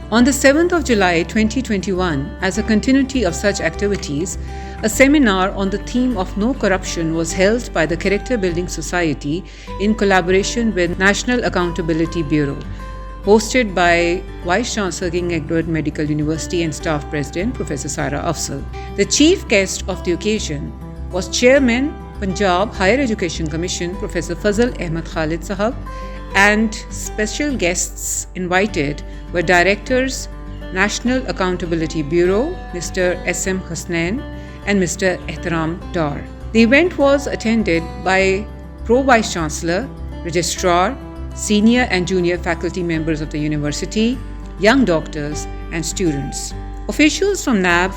On the 7th of July 2021, as a continuity of such activities, a seminar on the theme of no corruption was held by the Character Building Society in collaboration with National Accountability Bureau, hosted by Vice Chancellor King Edward Medical University and Staff President Professor Saira Afzal. The chief guest of the occasion was Chairman Punjab Higher Education Commission Professor Fazal Ahmed Khalid Sahab, and special guests invited were Directors, National Accountability Bureau, Mr. S.M. Hasnain and Mr. Ehtaram Dar. The event was attended by Pro Vice Chancellor, Registrar, senior and junior faculty members of the university, young doctors and students. Officials from NAB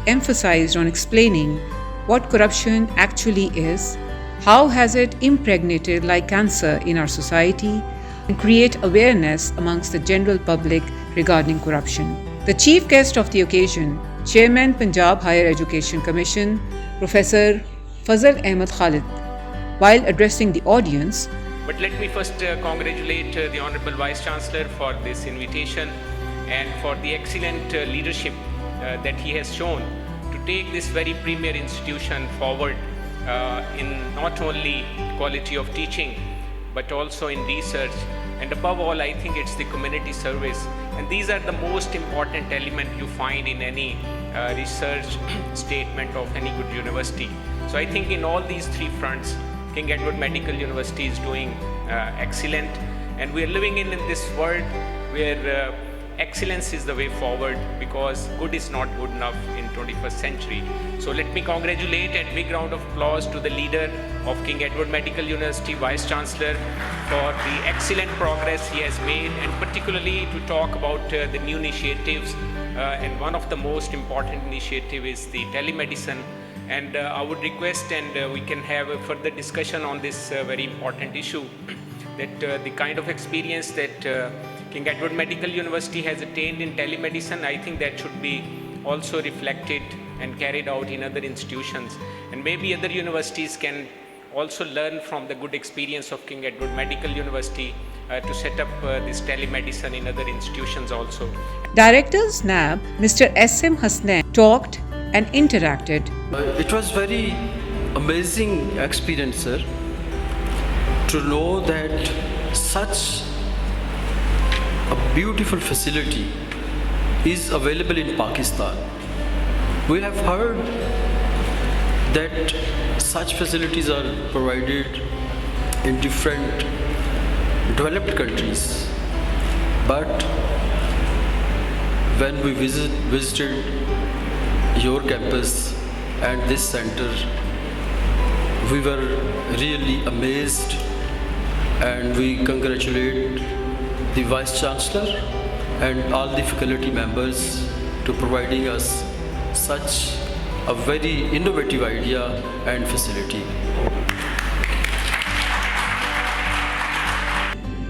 emphasized on explaining what corruption actually is, how has it impregnated like cancer in our society, and create awareness amongst the general public regarding corruption. The chief guest of the occasion, Chairman Punjab Higher Education Commission, Professor Fazal Ahmed Khalid, while addressing the audience. But let me first congratulate the Honorable Vice Chancellor for this invitation and for the excellent leadership that he has shown to take this very premier institution forward in not only quality of teaching but also in research, and above all I think it's the community service, and these are the most important element you find in any research statement of any good university. So I think in all these three fronts King Edward Medical University is doing excellent, and we are living in this world where excellence is the way forward, because good is not good enough in 21st century. So let me congratulate and big round of applause to the leader of King Edward Medical University, Vice Chancellor, for the excellent progress he has made, and particularly to talk about the new initiatives, and one of the most important initiative is the telemedicine. And I would request, and we can have a further discussion on this very important issue, that the kind of experience that King Edward Medical University has attained in telemedicine, I think that should be also reflected and carried out in other institutions. And maybe other universities can also learn from the good experience of King Edward Medical University to set up this telemedicine in other institutions also. Directors NAB, Mr. S.M. Hasnain, talked and interacted. It was very amazing experience, sir, to know that such a beautiful facility is available in Pakistan. We have heard that such facilities are provided in different developed countries, but when we visited your campus and this center, we were really amazed, and we congratulate the Vice Chancellor and all the faculty members to providing us such a very innovative idea and facility.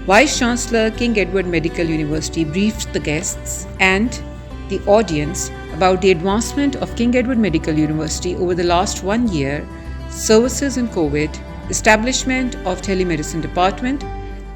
Vice Chancellor King Edward Medical University briefed the guests and the audience about the advancement of King Edward Medical University over the last 1 year, services in COVID, establishment of telemedicine department,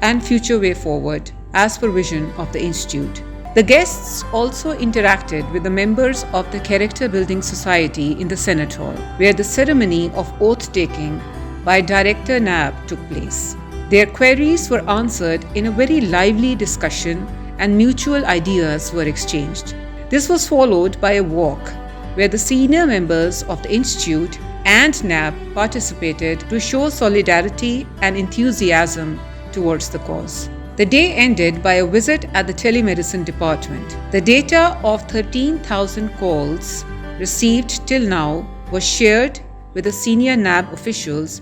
and future way forward as per vision of the institute. The guests also interacted with the members of the Character Building Society in the Senate Hall, where the ceremony of oath-taking by Director NAB took place. Their queries were answered in a very lively discussion, and mutual ideas were exchanged. This was followed by a walk where the senior members of the institute and NAB participated to show solidarity and enthusiasm towards the cause. The day ended by a visit at the telemedicine department. The data of 13,000 calls received till now was shared with the senior NAB officials,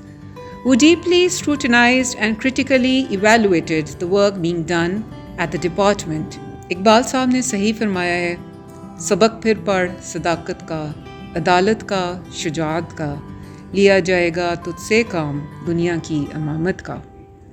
who deeply scrutinized and critically evaluated the work being done at the department. Iqbal साहब ने सही फरमाया है, सबक फिर पढ़ सदाकत का, अदालत का, शुजाअत का, लिया जाएगा तुझसे काम दुनिया की अमामत का।